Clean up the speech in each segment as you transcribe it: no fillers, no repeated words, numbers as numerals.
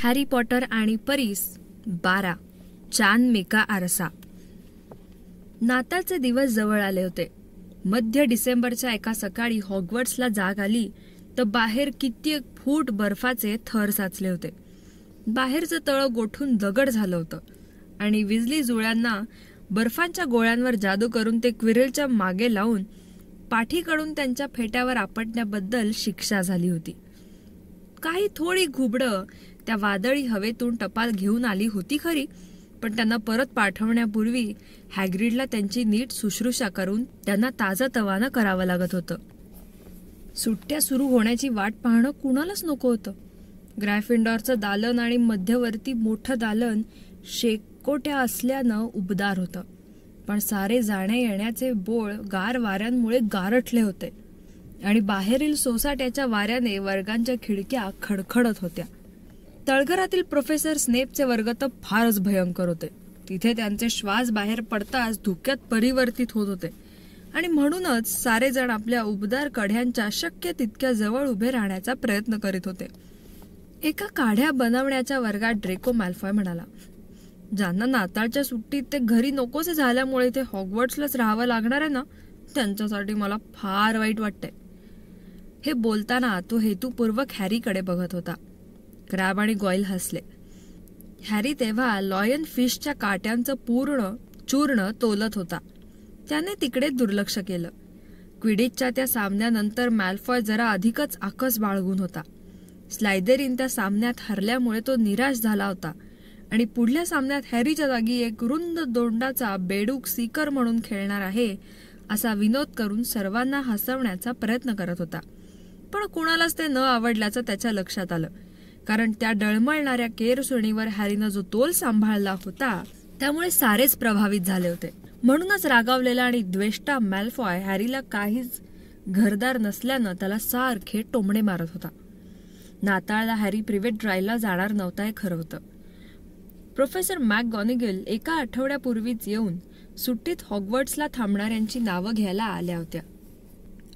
Harry Potter आणि परीस 12 चांद मेका आरसा. नाताळचे दिवस जवळ आले होते. मध्य डिसेंबरच्या एका सकाळी हॉग्वर्ट्सला जाग आली तर बाहेर कित्येक फूट बर्फाचे थर साचले होते. बाहेरचं तळं गोठून दगड झालं होतं आणि विजली जुळ्यांना बर्फांच्या गोळ्यांवर जादू करून ते क्विरलच्या मागे लावून पाठीकडून त्यांच्या फेट्यावर आपटण्याबद्दल शिक्षा झाली होती. काही थोडी घुबडं त्या वादळी हवेतून टपाल घेऊन आली होती खरी, पण त्यांना परत पाठवण्यापूर्वी हॅग्रिडला त्यांची नीट शुश्रूषा करून त्यांना ताजंतवानं करावं लागत होतं. सुट्ट्या सुरू होण्याची वाट पाहणं कुणालाच नको होतं. ग्रायफिंडॉरचं दालन आणि मध्यवर्ती मोठं दालन शेकोट्या असल्यानं उबदार होतं, पण सारे जाण्या येण्याचे बोळ गार वाऱ्यांमुळे गारठले होते आणि बाहेरील सोसाट्याच्या वाऱ्याने वर्गांच्या खिडक्या खडखडत होत्या. तळघरातील प्रोफेसर स्नेपचे वर्ग तर फारच भयंकर होते. तिथे त्यांचे श्वास बाहेर पडताच धुक्यात परिवर्तित होत होते आणि म्हणूनच सारे जण आपल्या उबदार कढ्यांच्या शक्य तितक्या जवळ उभे राहण्याचा प्रयत्न करीत होते. एका काढ्या बनवण्याच्या वर्गात ड्रेको मॅल्फॉय म्हणाला, ज्यांना नाताळच्या सुट्टीत ते घरी नकोसे झाल्यामुळे ते हॉग्वर्ट्सलाच राहावं लागणार आहे ना, त्यांच्यासाठी मला फार वाईट वाटतंय. हे बोलताना तो हेतुपूर्वक हॅरीकडे बघत होता. क्रॅब आणि गॉईल हसले. हॅरी तेव्हा लॉयन फिशच्या काट्यांचं पूर्ण चूर्ण तोलत होता. त्याने तिकडे दुर्लक्ष केलं. क्विडिचच्या त्या सामन्यानंतर मॅल्फॉय जरा अधिकच आकस बाळगून होता. स्लायदेरीन त्या सामन्यात हरल्यामुळे तो निराश झाला होता आणि पुढल्या सामन्यात हॅरीच्या जागी एक रुंद दोंडाचा बेडूक सीकर म्हणून खेळणार आहे असा विनोद करून सर्वांना हसवण्याचा प्रयत्न करत होता. पण कुणालाच ते न आवडल्याचं त्याच्या लक्षात आलं, कारण त्या डळमळणाऱ्या केरसुणीवर हॅरीनं जो तोल सांभाळला होता त्यामुळे सारेच प्रभावित झाले होते. म्हणूनच रागावलेला आणि द्वेष्टा मॅल्फॉय हॅरीला काहीच घरदार नसल्यानं त्याला सारखे टोमणे मारत होता. नाताळला हॅरी प्रिव्हेट ड्राईव्हला जाणार नव्हता हे खरं होतं. प्रोफेसर मॅकगॉनिगल एका आठवड्यापूर्वीच येऊन सुट्टीत हॉग्वर्ट्सला थांबणाऱ्यांची नावं घ्यायला आल्या होत्या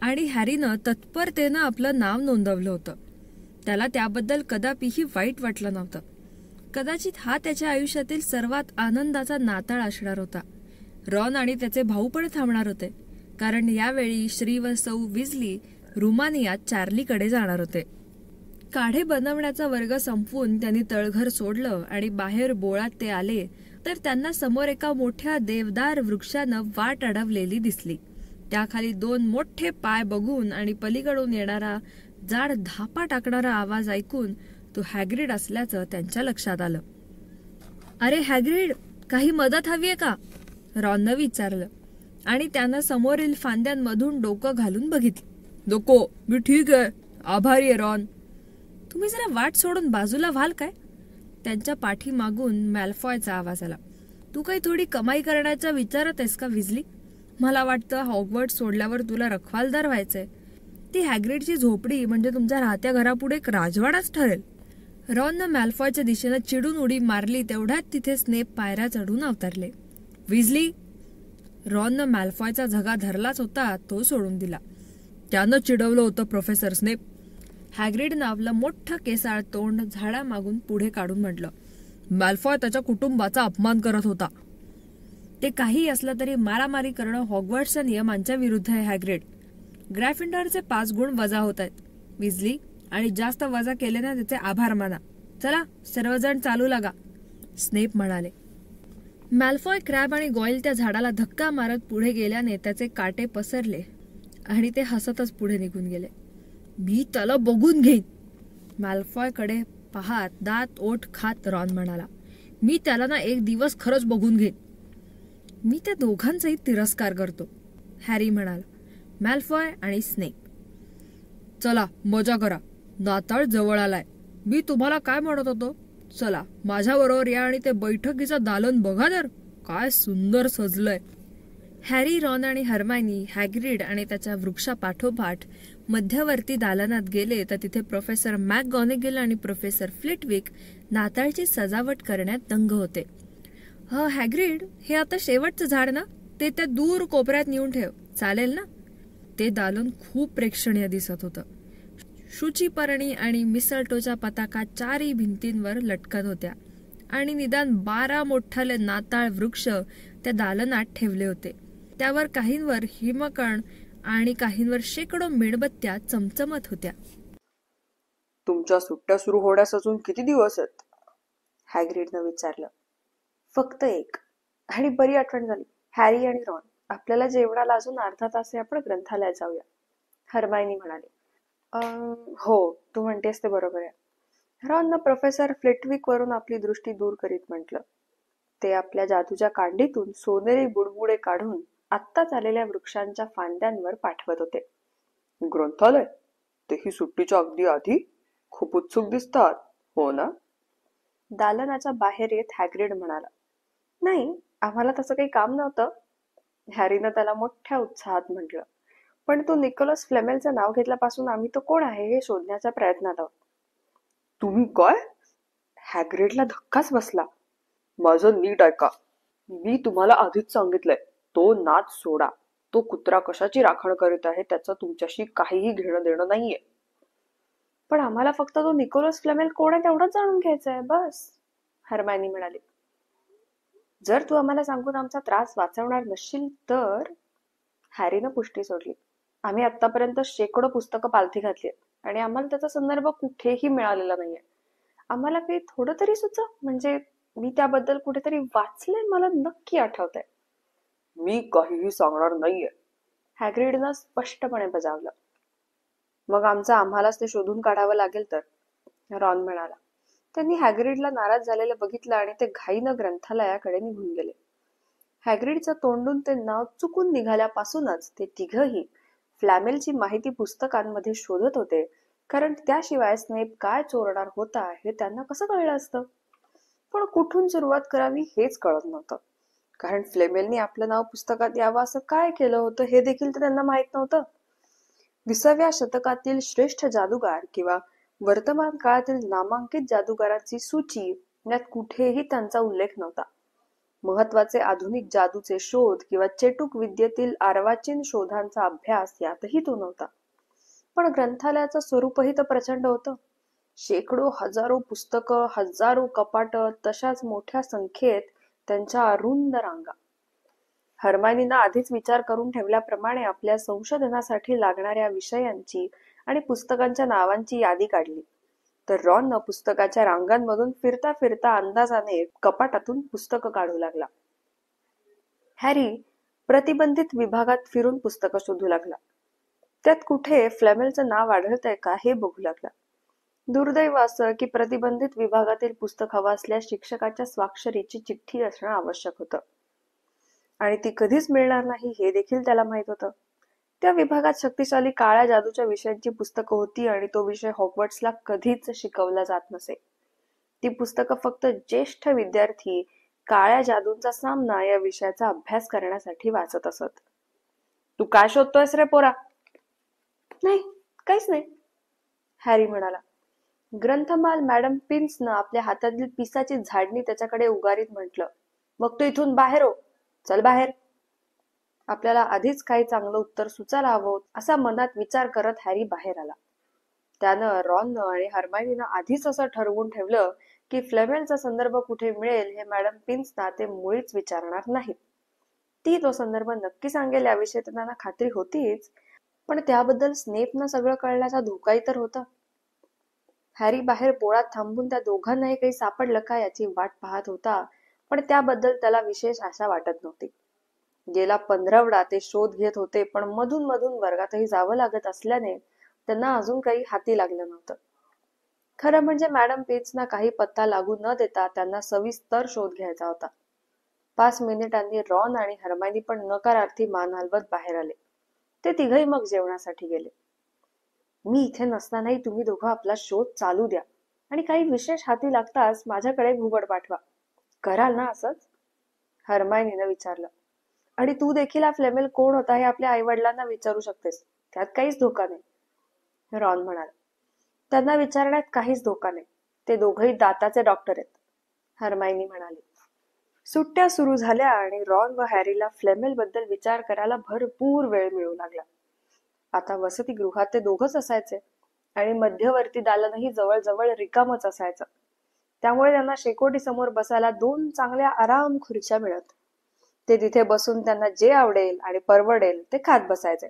आणि हॅरीनं तत्परतेनं आपलं नाव नोंदवलं होतं. त्याला त्याबद्दल कदापिही वाईट वाटलं नव्हतं. कदाचित हा त्याच्या आयुष्यातील सर्वात आनंदाचा नाताळ असणार होता. रॉन आणि त्याचे भाऊ पण थांबणार होते, कारण यावेळी श्री व सौ विजली रुमानियात चार्लीकडे जाणार होते. काढे बनवण्याचा वर्ग संपवून त्यांनी तळघर सोडलं आणि बाहेर बोळात ते आले तर त्यांना समोर एका मोठ्या देवदार वृक्षानं वाट अडवलेली दिसली. त्याखाली 2 मोठे पाय बघून आणि पलीकडून येणारा जाड धापा टाकणारा आवाज ऐकून तो हॅग्रिड असल्याचं त्यांच्या लक्षात आलं. अरे हॅग्रिड, काही मदत हवी आहे का? रॉननं विचारलं आणि त्यानं समोरील फांद्यांमधून डोकं घालून बघितलं. नको, मी ठीक आहे, आभारी आहे रॉन. तुम्ही जरा वाट सोडून बाजूला व्हाल काय? त्यांच्या पाठीमागून मॅल्फॉयचा आवाज आला. तू काही थोडी कमाई करण्याचा विचारत आहेस का विजली? मला वाटतं हॉग्वर्ट्स सोडल्यावर तुला रखवालदार व्हायचंय. ती हॅग्रिडची झोपडी म्हणजे तुमच्या राहत्या घरापुढे एक राजवाडाच ठरेल. रॉननं मॅल्फॉयच्या दिशेनं चिडून उडी मारली तेवढ्यात तिथे स्नेप पायऱ्या चढून अवतरले. विजली! रॉननं मॅल्फॉयचा झगा धरलाच होता तो सोडून दिला. त्यानं चिडवलं होतं प्रोफेसर स्नेप. हॅग्रिडनं आपलं मोठं केसाळ तोंड झाडामागून पुढे काढून म्हटलं. मॅल्फॉय त्याच्या कुटुंबाचा अपमान करत होता. ते काही असलं तरी मारामारी करणं हॉग्वर्ट्सच्या नियमांच्या विरुद्ध आहे हॅग्रिड. ग्रायफिंडॉरचे 5 गुण वजा होत आहेत विजली, आणि जास्त वजा केले ना त्याचे आभार माना. चला सर्वजण चालू लागा, स्नेप म्हणाले. मॅल्फॉय, क्रॅब आणि गॉईल त्या झाडाला धक्का मारत पुढे गेल्याने त्याचे काटे पसरले आणि ते हसतच पुढे निघून गेले. मी त्याला बघून घेईन, मॅल्फॉयकडे पाहत दात ओठ खात रॉन म्हणाला. मी त्याला ना एक दिवस खरंच बघून घेईन. मी त्या दोघांचाही तिरस्कार करतो, हॅरी म्हणाला. मॅल्फॉय आणि स्नेप. चला मजा करा, नाताळ जवळ आलाय. मी तुम्हाला काय म्हणत होतो, चला माझ्याबरोबर या आणि ते बैठकीचं दालन बघा तर काय सुंदर सजलंय. हॅरी, रॉन आणि हर्मायनी हॅग्रिड आणि त्याच्या वृक्षापाठोपाठ मध्यवर्ती दालनात गेले तर तिथे प्रोफेसर मॅकगॉनिगल आणि प्रोफेसर फ्लिटविक नाताळची सजावट करण्यात दंग होते. हॅग्रिड, हे आता शेवटचं झाड ना, ते त्या दूर कोपऱ्यात नेऊन ठेव, चालेल ना? ते दालन खूप प्रेक्षणीय दिसत होतं. शुचीपर्णी आणि मिसळटोच्या पताका चारही भिंतींवर लटकत होत्या आणि निदान 12 मोठाले नाताळ वृक्ष त्या दालनात ठेवले होते. त्यावर काहींवर हिमकण आणि काहींवर शेकडो मेणबत्त्या चमचमत होत्या. तुमच्या सुट्ट्या सुरू होण्यास अजून किती दिवस आहेत? हॅग्रिडनं विचारलं. फक्त एक. आणि बरी आठवण झाली. हॅरी आणि रॉन, आपल्याला जेवणाला अजून अर्धा तास आहे, आपण ग्रंथालयात जाऊया, हर्मायनी म्हणाली. हो, तू म्हणतेस ते बरोबर आहे. रॉननं प्रोफेसर फ्लिटविक वरून आपली दृष्टी दूर करीत म्हटलं. ते आपल्या जादूच्या कांडीतून सोनेरी बुडबुडे काढून आत्ताच आलेल्या वृक्षांच्या फांद्यांवर पाठवत होते. ग्रंथालय? तेही सुट्टीच्या अगदी आधी? खूप उत्सुक दिसतात, हो ना? दालनाच्या बाहेर येत हॅग्रिड म्हणाला. नाही, आम्हाला तसं काही काम नव्हतं, हॅरीनं त्याला मोठ्या उत्साहात म्हटलं. पण तू निकोलस फ्लेमेलचं नाव घेतल्यापासून आम्ही तो कोण आहे हे शोधण्याच्या प्रयत्नात आहोत. तुम्ही काय? हॅग्रिडला धक्काच बसला. माझं नीट ऐका. मी तुम्हाला आधीच सांगितलंय, तो नाच सोडा. तो कुत्रा कशाची राखण करीत आहे त्याचं तुमच्याशी काहीही घेणं देणं नाहीये. पण आम्हाला फक्त तो निकोलस फ्लेमेल कोण आहे तेवढंच जाणून घ्यायचंय, बस, हर्मायनी म्हणाली. जर तू आम्हाला सांगून आमचा त्रास वाचवणार नसशील तर, हॅरीनं पुष्टी सोडली. आम्ही आतापर्यंत शेकडो पुस्तकं पालथी घातली आणि आम्हाला त्याचा संदर्भ कुठेही मिळालेला नाहीये. आम्हाला काही थोडं तरी सुचव, म्हणजे मी त्याबद्दल कुठेतरी वाचलंय, मला नक्की आठवतंय. मी काहीही सांगणार नाहीये, हॅग्रिडनं स्पष्टपणे बजावलं. मग आम्हालाच ते शोधून काढावं लागेल तर, रॉन म्हणाला. त्यांनी हॅग्रिडला नाराज झालेलं बघितलं आणि ते घाईनं ग्रंथालयाकडे निघून गेले. हॅग्रिडच्या तोंडून ते नाव चुकून निघाल्यापासूनच ते तिघही फ्लॅमेलची माहिती पुस्तकांमध्ये शोधत होते, कारण त्याशिवाय स्नेप काय चोरणार होता हे त्यांना कसं कळलं असतं. पण कुठून सुरुवात करावी हेच कळत नव्हतं, कारण फ्लेमेलनी आपलं नाव पुस्तकात यावं असं काय केलं होतं हे देखील तर त्यांना माहित नव्हतं. 20व्या शतकातील श्रेष्ठ जादूगार किंवा वर्तमान काळातील नामांकित जादूगारांची सूची यात कुठेही त्यांचा उल्लेख नव्हता. महत्वाचे आधुनिक जादूचे शोध किंवा चेटूक विद्येतील अर्वाचीन शोधांचा अभ्यास यातही तो नव्हता. पण ग्रंथालयाचं स्वरूपही तर प्रचंड होतं. शेकडो हजारो पुस्तकं, हजारो कपाटं, तशाच मोठ्या संख्येत त्यांच्या अरुंद रांगा. हर्मायनीनं आधीच विचार करून ठेवल्याप्रमाणे आपल्या संशोधनासाठी लागणाऱ्या विषयांची आणि पुस्तकांच्या नावांची यादी काढली, तर रॉननं पुस्तकाच्या रांगांमधून फिरता फिरता अंदाजाने कपाटातून पुस्तकं काढू लागला. हॅरी प्रतिबंधित विभागात फिरून पुस्तकं शोधू लागला. त्यात कुठे फ्लेमेलचं नाव आढळतंय का हे बघू लागला. दुर्दैव असं की प्रतिबंधित विभागातील पुस्तक हवं असल्यास शिक्षकाच्या स्वाक्षरीची चिठ्ठी असणं आवश्यक होतं आणि ती कधीच मिळणार नाही हे देखील त्याला माहित होतं. त्या विभागात शक्तिशाली काळ्या जादूच्या विषयांची पुस्तकं होती आणि तो विषय हॉगवर्ट्सला कधीच शिकवला जात नसे. ती पुस्तकं फक्त ज्येष्ठ विद्यार्थी काळ्या जादूंचा सामना या विषयाचा अभ्यास करण्यासाठी वाचत असत. तू काय शोधतोयस रे पोरा? नाही, काहीच नाही, हॅरी म्हणाला. ग्रंथमाल मॅडम पिन्सनं आपल्या हातातील पिसाची झाडणी त्याच्याकडे उगारीत म्हटलं. मग तू इथून बाहेर हो, चल बाहेर. आपल्याला आधीच काही चांगलं उत्तर सुचायला हवं असा मनात विचार करत हॅरी बाहेर आला. त्यानं रॉननं आणि हर्मायनीनं आधीच असं ठरवून ठेवलं की फ्लेमेलचा संदर्भ कुठे मिळेल हे मॅडम पिन्सना ते मुळीच विचारणार नाहीत. ती तो संदर्भ नक्की सांगेल याविषयी त्यांना खात्री होतीच, पण त्याबद्दल स्नेपनं सगळं कळण्याचा धोकाही तर होता. हॅरी बाहेर पोळात थांबून त्या दोघांनाही काही सापडलं का याची वाट पाहत होता, पण त्याबद्दल त्याला विशेष आशा वाटत नव्हती. गेला 15 ते शोध घेत होते, पण मधून मधून वर्गातही जावं लागत असल्याने त्यांना अजून काही हाती लागलं नव्हतं. खरं म्हणजे मॅडम पिन्सना काही पत्ता लागू न देता त्यांना सविस्तर शोध घ्यायचा होता. 5 मिनिटांनी रॉन आणि हर्मायनी पण नकारार्थी मान हलवत बाहेर आले. ते तिघही मग जेवणासाठी गेले. मी इथे नसतानाही तुम्ही दोघं आपला शोध चालू द्या आणि काही विशेष हाती लागताच माझ्याकडे घुबड पाठवा. कराल ना असंच? हर्मायनीनं विचारलं. आणि तू देखील हा फ्लेमेल कोण होता हे आपल्या आई वडिलांना विचारू शकतेस, त्यात काहीच धोका नाही, रॉन म्हणाला. त्यांना विचारण्यात काहीच धोका नाही, ते दोघही दाताचे डॉक्टर आहेत, हर्मायनी म्हणाली. सुट्ट्या सुरू झाल्या आणि रॉन व हॅरीला फ्लेमेल बद्दल विचार करायला भरपूर वेळ मिळू लागला. आता वसतिगृहात ते दोघच असायचे आणि मध्यवर्ती दालनही जवळजवळ रिकामच असायचं. त्यामुळे त्यांना शेकोटी समोर बसायला 2 चांगल्या आराम खुर्च्या मिळत. ते तिथे बसून त्यांना जे आवडेल आणि परवडेल ते खात बसायचे.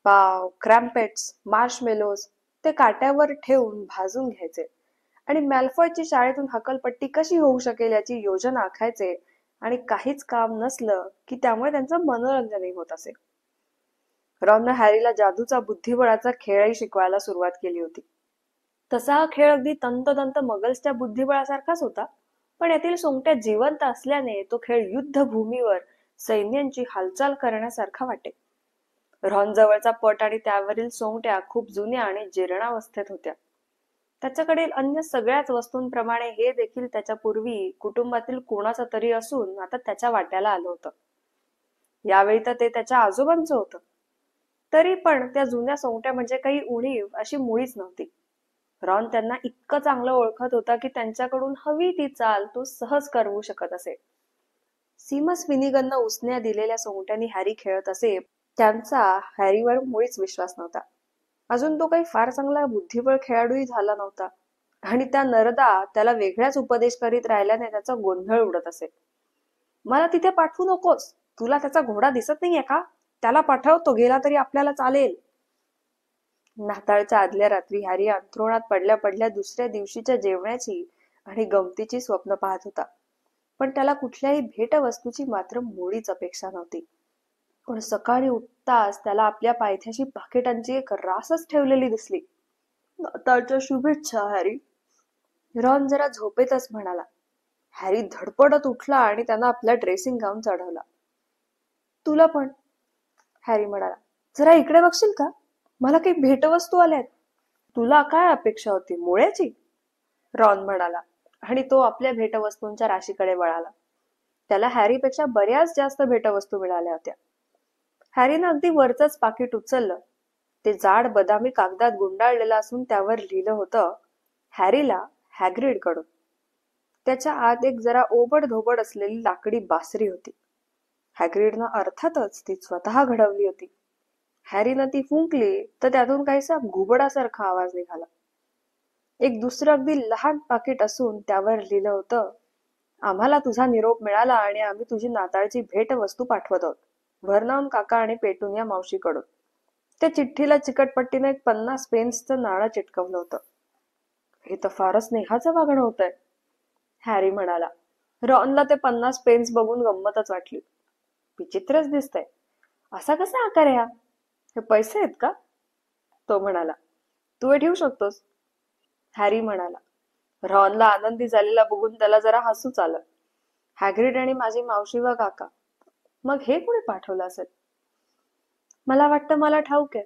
पाव, क्रॅम्पेट्स, मार्शमेलोज ते काट्यावर ठेवून भाजून घ्यायचे आणि मॅल्फॉयची शाळेतून हकलपट्टी कशी होऊ शकेल याची योजना आखायचे आणि काहीच काम नसलं की त्यामुळे त्यांचं मनोरंजनही होत असे. रॉननं हॅरीला जादूचा बुद्धिबळाचा खेळही शिकवायला सुरुवात केली होती. तसा हा खेळ अगदी तंतोतंत मगल्सच्या बुद्धिबळासारखाच होता, पण यातील सोंगट्या जिवंत असल्याने तो खेळ युद्धभूमीवर सैन्यांची हालचाल करण्यासारखा वाटे. रॉन जवळचा पट आणि त्यावरील सोंगट्या खूप जुन्या आणि जीर्णावस्थेत होत्या. त्याच्याकडील अन्य सगळ्याच वस्तूंप्रमाणे हे देखील त्याच्या पूर्वी कुटुंबातील कोणाचं तरी असून आता त्याच्या वाट्याला आलं होतं. यावेळी तर ते त्याच्या आजोबांचं होतं. तरी पण त्या जुन्या सोंगट्या म्हणजे काही उणीव अशी मुळीच नव्हती. रॉन त्यांना इतकं चांगलं ओळखत होता की त्यांच्याकडून हवी ती चाल तो सहज करवू शकत असे. सीमस फिनिगननं उसन्या दिलेल्या सोंगट्यांनी हॅरी खेळत असे. त्यांचा हॅरीवर मुळीच विश्वास नव्हता. अजून तो काही फार चांगला बुद्धिबळ खेळाडूही झाला नव्हता आणि त्या नरदा त्याला वेगळ्याच उपदेश करीत राहिल्याने त्याचा गोंधळ उडत असे. मला तिथे पाठवू नकोस, तुला त्याचा घोडा दिसत नाहीये का? त्याला पाठव, तो गेला तरी आपल्याला चालेल. नाताळच्या आदल्या रात्री हॅरी अंथरुणात पडल्या पडल्या दुसऱ्या दिवशीच्या जेवणाची आणि गमतीची स्वप्न पाहत होता. पण त्याला कुठल्याही भेटवस्तूची मात्र मुळीच अपेक्षा नव्हती. पण सकाळी उठताच त्याला आपल्या पायथ्याशी पाकिटांची एक रासच ठेवलेली दिसली. नाताळच्या शुभेच्छा हॅरी, रॉन जरा झोपेतच म्हणाला. हॅरी धडपडत उठला आणि त्यानं आपला ड्रेसिंग गाऊन चढवला. तुला पण, हॅरी म्हणाला. जरा इकडे बघशील का? मला काही भेटवस्तू आल्यात. तुला काय अपेक्षा होती, मुळ्याची? रॉन म्हणाला आणि तो आपल्या भेटवस्तूंच्या राशीकडे वळाला. त्याला हॅरीपेक्षा बऱ्याच जास्त भेटवस्तू मिळाल्या होत्या. हॅरीनं अगदी वरचंच पाकिट उचललं. ते जाड बदामी कागदात गुंडाळलेलं असून त्यावर लिहिलं होतं, हॅरीला हॅग्रिड कडून. त्याच्या आत एक जरा ओबड धोबड असलेली लाकडी बासरी होती. हॅग्रिडनं अर्थातच ती स्वतः घडवली होती. हॅरीनं ती फुंकली तर त्यातून काहीसा घुबडासारखा आवाज निघाला. एक दुसरं अगदी लहान पाकिट असून त्यावर लिहिलं होतं, आम्हाला तुझा निरोप मिळाला आणि आम्ही तुझी नाताळची भेटवस्तू पाठवत आहोत. व्हर्नॉन काका आणि पेटुनिया मावशीकडून. त्या चिठ्ठीला चिकटपट्टीनं एक 50 पेन्सचं नाणं चिटकवलं होतं. हे तर फारच स्नेहाचं वागणं होतंय, हॅरी म्हणाला. रॉनला ते 50 पेन्स बघून गंमतच वाटली. विचित्रच दिसतंय. असा कसा आकार आहे हा? हे पैसे आहेत का? तो म्हणाला. तू हे ठेवू शकतोस, हॅरी म्हणाला. रॉनला आनंदी झालेला बघून त्याला जरा हसूच आलं. हॅग्रिड आणि माझी मावशी व काका, मग हे कोणी पाठवलं असेल? मला वाटतं मला ठाऊक आहे,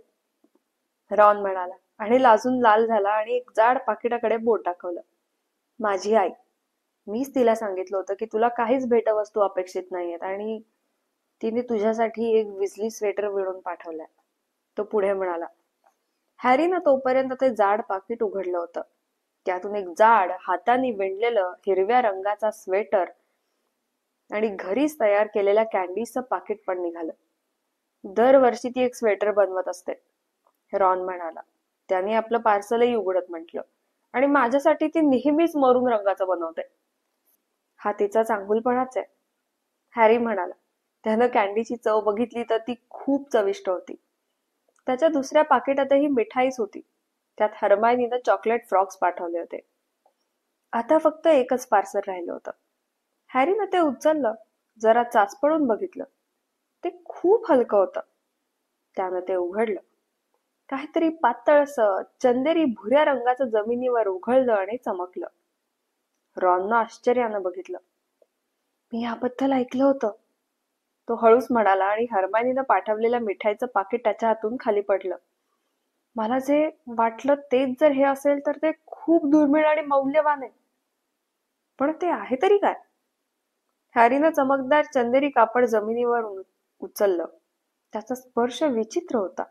रॉन म्हणाला आणि लाजून लाल झाला आणि एक जाड पाकिटाकडे बोट दाखवलं. माझी आई. मीच तिला सांगितलं होतं की तुला काहीच भेटवस्तू अपेक्षित नाहीयेत आणि तिने तुझ्यासाठी एक विजली स्वेटर विणून पाठवलाय, तो पुढे म्हणाला. हॅरीनं तोपर्यंत ते जाड पाकिट उघडलं होतं. त्यातून एक जाड हाताने विणलेलं हिरव्या रंगाचा स्वेटर आणि घरीच तयार केलेल्या कॅन्डीजचं पाकिट पण निघालं. दरवर्षी ती एक स्वेटर बनवत असते, रॉन म्हणाला. त्याने आपलं पार्सलही उघडत म्हटलं. आणि माझ्यासाठी ती नेहमीच मरून रंगाचं बनवते. हा तिचा चांगुलपणाच आहे, हॅरी म्हणाला. त्यानं कॅन्डीची चव बघितली तर ती खूप चविष्ट होती. त्याच्या दुसऱ्या पाकिटातही मिठाईच होती. त्यात हर्मायनीनं चॉकलेट फ्रॉक्स पाठवले होते. आता फक्त एकच पार्सल राहिलं होतं. हॅरीनं ते उचललं, जरा चाचपडून बघितलं. ते खूप हलकं होतं. त्यानं ते उघडलं. काहीतरी पातळसं चंदेरी भुऱ्या रंगाचं जमिनीवर उघळलं आणि चमकलं. रॉननं आश्चर्यानं बघितलं. मी याबद्दल ऐकलं होतं, तो हळूच म्हणाला आणि हर्मायनीनं पाठवलेल्या मिठाईचं पाकिट त्याच्या हातून खाली पडलं. मला जे वाटलं तेच जर हे असेल तर ते खूप दुर्मिळ आणि मौल्यवान आहे. पण ते आहे तरी काय? हॅरीनं चमकदार चंदेरी कापड जमिनीवर उचललं. त्याचा स्पर्श विचित्र होता,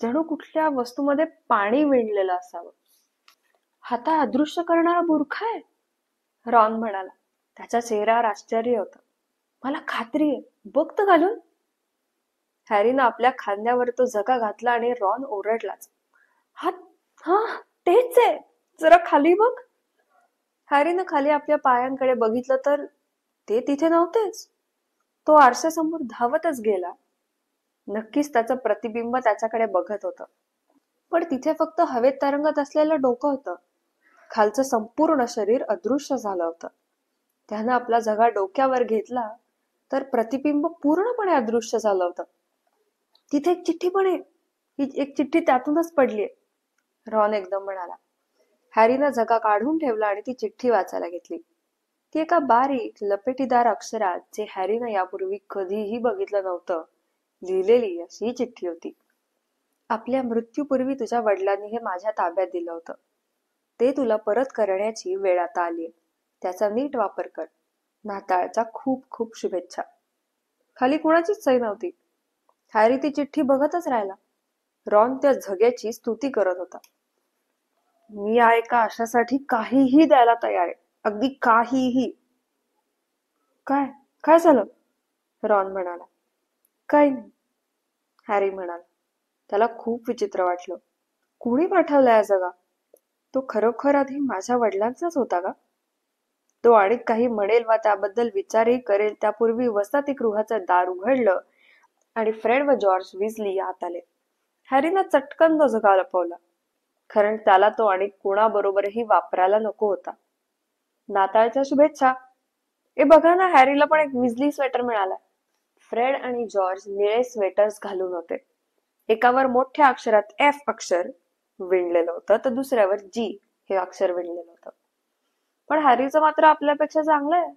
जणू कुठल्या वस्तूमध्ये पाणी विणलेलं असावं. हाता अदृश्य करणारा बुरखा आहे, रॉन म्हणाला. त्याच्या चेहऱ्यावर आश्चर्य होतं. मला खात्री आहे, बघ तर घालून. हॅरीनं आपल्या खांद्यावर तो झगा घातला आणि रॉन ओरडलाच. हा हा, तेच आहे, जरा खाली बघ. हॅरीनं खाली आपल्या पायांकडे बघितलं तर ते तिथे नव्हतेच. तो आरशासमोर धावतच गेला. नक्कीच त्याचं प्रतिबिंब त्याच्याकडे बघत होतं. पण तिथे फक्त हवेत तरंगत असलेलं डोकं होतं. खालचं संपूर्ण शरीर अदृश्य झालं होतं. त्यानं आपला झगा डोक्यावर घेतला तर प्रतिबिंब पूर्णपणे अदृश्य झालं होतं. तिथे एक चिठ्ठी पण आहे. ही एक चिठ्ठी त्यातूनच पडलीये, रॉन एकदम म्हणाला. हॅरीनं झगा काढून ठेवला आणि ती चिठ्ठी वाचायला घेतली. ती एका बारीक लपेटीदार अक्षरात, जे हॅरीनं यापूर्वी कधीही बघितलं नव्हतं, लिहिलेली अशी चिठ्ठी होती. आपल्या मृत्यूपूर्वी तुझ्या वडिलांनी हे माझ्या ताब्यात दिलं होतं. ते तुला परत करण्याची वेळ आता आलीये. त्याचा नीट वापर कर. नाताळच्या खूप खूप शुभेच्छा. खाली कुणाचीच सही नव्हती. हॅरी ती चिठ्ठी बघतच राहिला. रॉन त्या झग्याची स्तुती करत होता. मी या एका आशासाठी काहीही द्यायला तयार आहे, अगदी काहीही. काय काय झालं? रॉन म्हणाला. काही नाही, हॅरी म्हणाला. त्याला खूप विचित्र वाटलं. कोणी पाठवलाय जगा? तो खरोखर आधी माझ्या वडिलांचाच होता का? तो आणि काही म्हणेल वा त्याबद्दल विचारही करेल त्यापूर्वी वसतिगृहाचं दार उघडलं आणि फ्रेड व जॉर्ज विजली आत आले. हॅरीनं चटकन तो झगा लपवला, कारण त्याला तो आणि कोणाबरोबरही वापरायला नको होता. नाताळच्या शुभेच्छा. ए बघा ना, हॅरीला पण एक विजली स्वेटर मिळाला. फ्रेड आणि जॉर्ज निळे स्वेटर्स घालून होते. एकावर मोठ्या अक्षरात एफ अक्षर विणलेलं होतं तर दुसऱ्यावर जी हे अक्षर विणलेलं होतं. पण हॅरीचं मात्र आपल्यापेक्षा चांगलं आहे.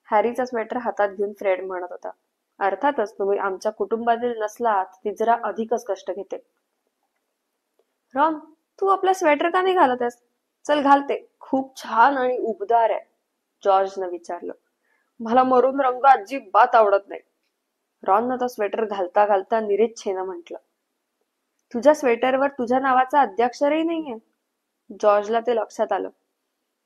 हॅरीचा स्वेटर हातात घेऊन फ्रेड म्हणत होता. अर्थातच तुम्ही आमच्या कुटुंबातील नसलात ती जरा अधिकच कष्ट घेते. रॉन, तू आपला स्वेटर का नाही घालत आहेस? चल घालते, खूप छान आणि उबदार आहे. जॉर्जनं विचारलं. मला मरून रंग अजिबात आवडत नाही. रॉननं तो स्वेटर घालता घालता निरीच्छेनं म्हटलं. तुझ्या स्वेटरवर तुझ्या नावाचा अद्याक्षरही नाहीये. जॉर्जला ते लक्षात आलं.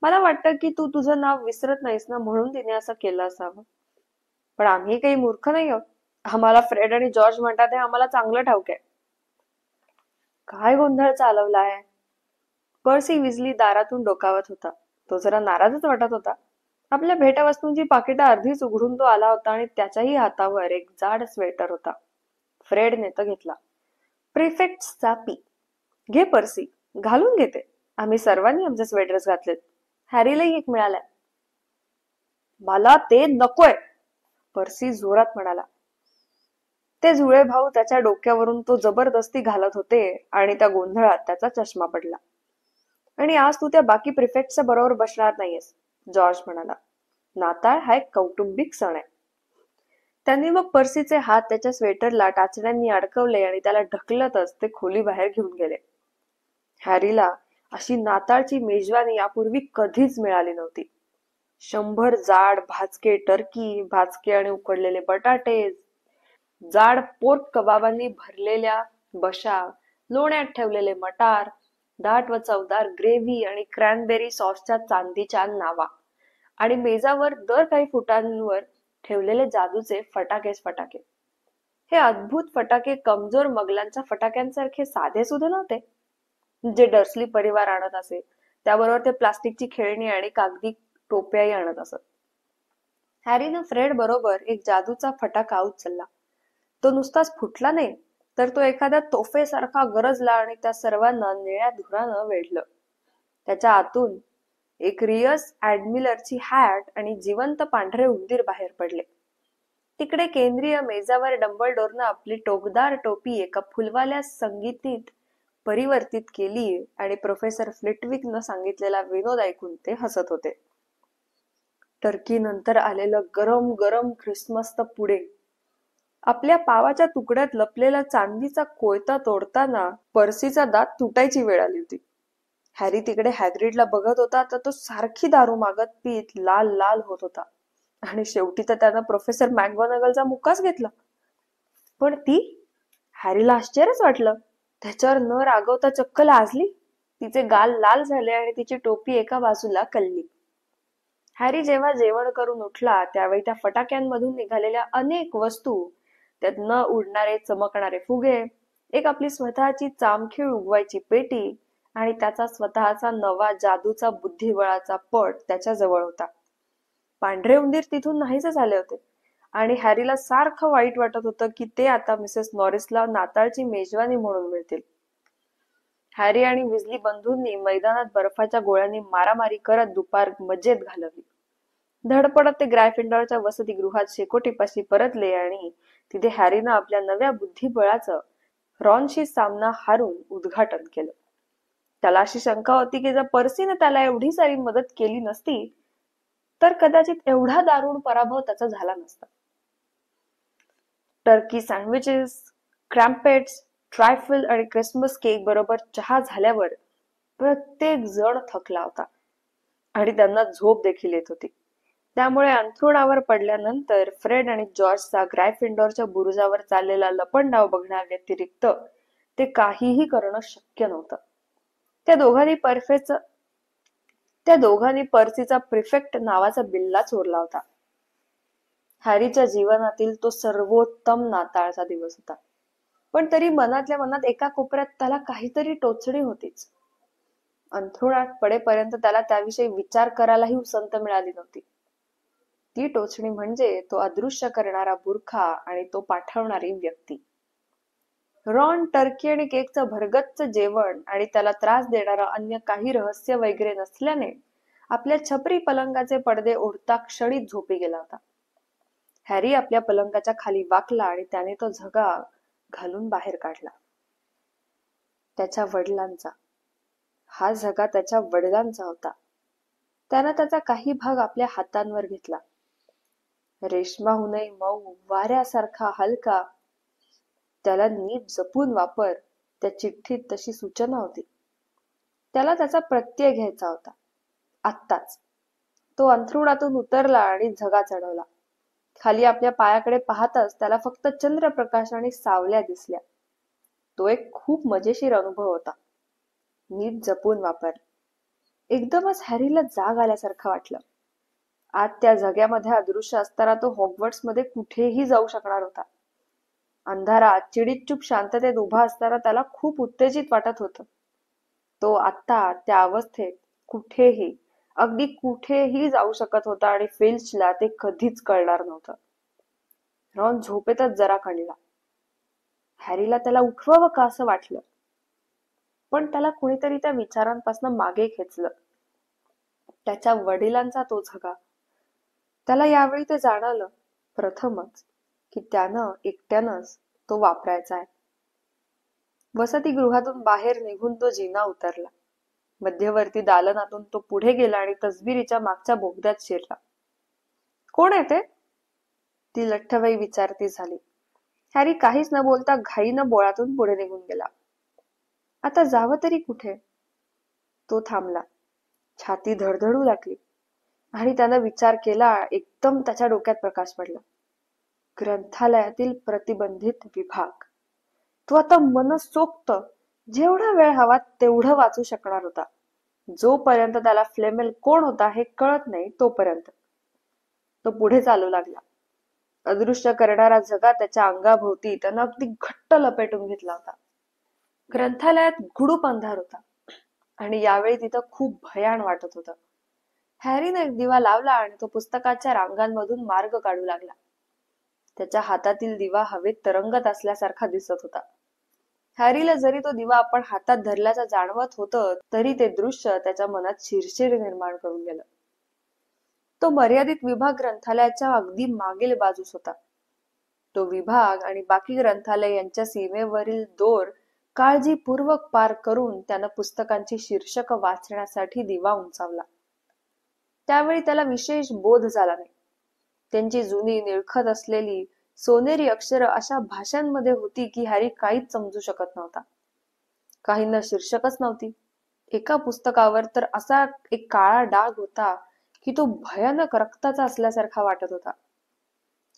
मला वाटतं की तू तुझं नाव विसरत नाहीस ना, म्हणून तिने असं केलं असावं. पण आम्ही काही मूर्ख नाही आहोत. आम्हाला फ्रेड आणि जॉर्ज म्हणतात हे आम्हाला चांगलं ठाऊक आहे. काय गोंधळ चालवलाय? पर्सी विजली दारातून डोकावत होता. तो जरा नाराजच वाटत होता. आपल्या भेटवस्तूंची पाकिटं अर्धीच उघडून तो आला होता आणि त्याच्याही हातावर एक जाड स्वेटर होता. फ्रेडने तो घेतला. प्रिफेक्टचा पी. घे पर्सी, घालून घेते. आम्ही सर्वांनी आमचे स्वेटर्स घातलेत. हॅरीलाही एक मिळालाय. मला ते नकोय, पर्सी जोरात म्हणाला. ते जुळे भाऊ त्याच्या डोक्यावरून तो जबरदस्ती घालत होते आणि त्या गोंधळात त्याचा चष्मा पडला. आणि आज तू त्या बाकी प्रिफेक्टच्या बरोबर बसणार नाहीयेस, जॉर्ज म्हणाला. नाताळ हा एक कौटुंबिक सण आहे. त्यांनी मग पर्सीचे हात त्याच्या स्वेटरला टाचण्यांनी अडकवले आणि त्याला ढकलतच ते खोली बाहेर घेऊन गेले. हॅरीला अशी नाताळची मेजवानी यापूर्वी कधीच मिळाली नव्हती. 100 जाड भाजके टर्की, भाजके आणि उकडलेले बटाटे, जाड पोर्क कबाबांनी भरलेल्या बशा, लोण्यात ठेवलेले मटार, दाट व चवदार ग्रेव्ही आणि क्रॅनबेरी सॉसच्या चांदीच्या नावा आणि मेजावर दर काही फुटांवर ठेवलेले जादूचे फटाकेच फटाके. हे अद्भुत फटाके कमजोर मगलांच्या फटाक्यांसारखे साधे सुद्धा नव्हते, जे डर्सली परिवार आणत असे. त्याबरोबर ते प्लास्टिकची खेळणी आणि कागदी टोप्याही आणत असत. हॅरीनं फ्रेड बरोबर एक जादूचा फटाका उचलला. तो नुसताच फुटला नाही, तर तो एखाद्या तोफेसारखा गरजला आणि त्या सर्वांना निळ्या धुरानं वेढलं. त्याच्या आतून एक रियस ऍडमिलरची हॅट आणि जिवंत पांढरे उंदीर बाहेर पडले. तिकडे केंद्रीय मेजावर डंबलडोरनं आपली टोकदार टोपी एका फुलवाल्या संगीतीत परिवर्तित केली आणि प्रोफेसर फ्लिटविकनं सांगितलेला विनोद ऐकून ते हसत होते. टर्की नंतर आलेलं गरम गरम ख्रिसमसचं पुडिंग. आपल्या पावाच्या तुकड्यात लपलेला चांदीचा कोयता तोडताना पर्सीचा दात तुटायची वेळ आली होती. हॅरी तिकडे हॅग्रीडला बघत होता तर तो सारखी दारू मागत पीत लाल लाल होत होता आणि शेवटी तर त्यानं प्रोफेसर मॅकगोनागलचा मुक्काच घेतला. पण ती? हॅरीला आश्चर्यच वाटलं. त्याच्यावर न रागवता चक्क लाजली. तिचे गाल लाल झाले आणि तिची टोपी एका बाजूला कलली. हॅरी जेव्हा जेवण करून उठला त्यावेळी त्या फटाक्यांमधून निघालेल्या अनेक वस्तू, त्यात न उडणारे चमकणारे फुगे, एक आपली स्वतःची चामखीळ उगवायची पेटी आणि त्याचा स्वतःचा नवा जादूचा बुद्धिबळाचा पट त्याच्या जवळ होता. पांढरे उंदीर तिथून नाहीसे झाले होते आणि हॅरीला सारखं वाईट वाटत होतं की ते आता मिसेस नॉरिसला नाताळची मेजवानी म्हणून मिळतील. हॅरी आणि विजली बंधूंनी मैदानात बर्फाच्या गोळ्यांनी मारामारी करत दुपार मजेत घालवली. धडपडत ते ग्रायफिंडॉरच्या वसतिगृहात शेकोटीपाशी परतले आणि तिथे हॅरीनं आपल्या नव्या बुद्धिबळाचं रॉनशी सामना हारून उद्घाटन केलं. त्याला अशी शंका होती की जर पर्सीने त्याला एवढी सारी मदत केली नसती तर कदाचित एवढा दारुण पराभव त्याचा झाला नसता. टर्की सँडविचेस, क्रॅम्पेट्स, ट्रायफल आणि क्रिसमस केक बरोबर चहा झाल्यावर प्रत्येक जण थकला होता आणि त्यांना झोप देखील येत होती. त्यामुळे अंथरुणावर पडल्यानंतर फ्रेड आणि जॉर्जचा ग्रायफिंडॉरच्या बुरुजावर चाललेला लपंडाव बघण्याव्यतिरिक्त ते काहीही करणं शक्य नव्हतं. त्या दोघांनी पर्सीचा प्रिफेक्ट नावाचा बिल्ला चोरला होता. हॅरीच्या जीवनातील तो सर्वोत्तम नाताळचा दिवस होता. पण तरी मनातल्या मनात एका कोपऱ्यात त्याला काहीतरी टोचणी होतीच. अंथरुणात पडेपर्यंत त्याला त्याविषयी विचार करायलाही उसंत मिळाली नव्हती. ती टोचणी म्हणजे तो अदृश्य करणारा बुरखा आणि तो पाठवणारी व्यक्ती. रॉन टर्की आणि केकचं भरगच्च जेवण आणि त्याला त्रास देणारं अन्य काही रहस्य वगैरे नसल्याने आपल्या छपरी पलंगाचे पडदे ओढता क्षणीच झोपी गेला होता. हॅरी आपल्या पलंगाच्या खाली वाकला आणि त्याने तो झगा घालून बाहेर काढला. त्याच्या वडिलांचा. हा झगा त्याच्या वडिलांचा होता. त्यानं त्याचा काही भाग आपल्या हातांवर घेतला. रेशमाहूनही मऊ, वाऱ्यासारखा हलका. त्याला नीट जपून वापर, त्या चिठ्ठीत तशी सूचना होती. त्याला त्याचा प्रत्यय घ्यायचा होता. आत्ताच. तो अंथरुणातून उतरला आणि झगा चढवला. खाली आपल्या पायाकडे पाहताच त्याला फक्त चंद्रप्रकाश आणि सावल्या दिसल्या. तो एक खूप मजेशीर अनुभव होता. नीट जपून वापर. एकदमच हॅरीला जाग आल्यासारखं वाटलं. आज त्या झग्यामध्ये अदृश्य असताना तो हॉग्वर्ट्स मध्ये कुठेही जाऊ शकणार होता. अंधारात चिडीचूप शांततेत उभा असताना त्याला खूप उत्तेजित वाटत होतं. तो आत्ता त्या अवस्थेत कुठेही, अगदी कुठेही जाऊ शकत होता आणि फिल्चला ते कधीच कळणार नव्हतं. रॉन झोपेतच जरा कणला. हॅरीला त्याला उठवावं का असं वाटलं, पण त्याला कुणीतरी त्या विचारांपासून मागे खेचलं. त्याच्या वडिलांचा तो झगा. त्याला यावेळी ते जाणवलं प्रथमच की त्यानं एकट्यानंच तो वापरायचा आहे. वसतिगृहातून बाहेर निघून तो जिना उतरला. मध्यवर्ती दालनातून तो पुढे गेला आणि तसबिरीच्या मागच्या बोगद्यात शिरला. कोण आहे ते? ती लठ्ठबाई विचारती झाली. हॅरी काहीच न बोलता घाईनं बोळातून पुढे निघून गेला. आता जावं तरी कुठे? तो थांबला. छाती धडधडू लागली आणि त्यानं विचार केला. एकदम त्याच्या डोक्यात प्रकाश पडला. ग्रंथालयातील प्रतिबंधित विभाग. तो आता मनसोक्त जेवढा वेळ हवा तेवढं वाचू शकणार होता. जोपर्यंत त्याला फ्लेमेल कोण होता हे कळत नाही तोपर्यंत. तो पुढे चालू लागला. अदृश्य करणारा झगा त्याच्या अंगाभोवती त्यानं अगदी घट्ट लपेटून घेतला होता. ग्रंथालयात गुडूप अंधार होता आणि यावेळी तिथं खूप भयान वाटत होतं. हॅरीने एक दिवा लावला आणि तो पुस्तकाच्या रांगांमधून मार्ग काढू लागला. त्याच्या हातातील दिवा हवेत तरंगत असल्यासारखा दिसत होता. हॅरीला जरी तो दिवा आपण हातात धरल्याचं जाणवत होतं तरी ते दृश्य त्याच्या मनात शिरशीर निर्माण करून गेलं. तो मर्यादित विभाग ग्रंथालयाच्या अगदी मागील बाजूस होता. तो विभाग आणि बाकी ग्रंथालय यांच्या सीमेवरील दोर काळजीपूर्वक पार करून त्यानं पुस्तकांची शीर्षक वाचण्यासाठी दिवा उंचावला. त्यावेळी त्याला विशेष बोध झाला नाही. त्यांची जुनी निळखत असलेली सोनेरी अक्षरं अशा भाषांमध्ये होती की हॅरी काहीच समजू शकत नव्हता. काहींना शीर्षकच नव्हती. एका पुस्तकावर तर असा एक काळा डाग होता की तो भयानक रक्ताचा असल्यासारखा वाटत होता.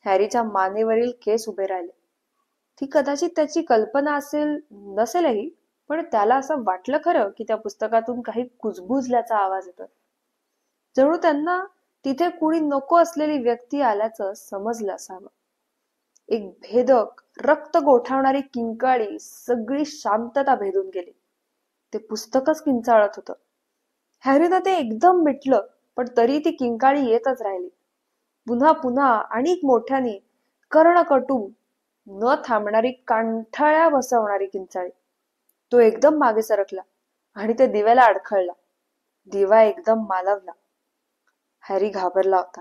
हॅरीच्या मानेवरील केस उभे राहिले. ती कदाचित त्याची कल्पना असेल नसेलही, पण त्याला असं वाटलं खरं की त्या पुस्तकातून काही कुजबुजल्याचा आवाज येतोय. जणू त्यांना तिथे कुणी नको असलेली व्यक्ती आल्याचं समजलं असावं. एक भेदक, रक्त गोठावणारी किंकाळी सगळी शांतता भेदून गेली. ते पुस्तकच किंचाळत होतं. हॅरीनं ते एकदम मिटलं, पण तरी ती किंकाळी येतच राहिली. पुन्हा पुन्हा आणि मोठ्याने, कर्णकटू, न थांबणारी, कांठळ्या बसवणारी किंचाळी. तो एकदम मागे सरकला आणि ते दिव्याला अडखळला. दिवा एकदम मालवला. हॅरी घाबरला होता.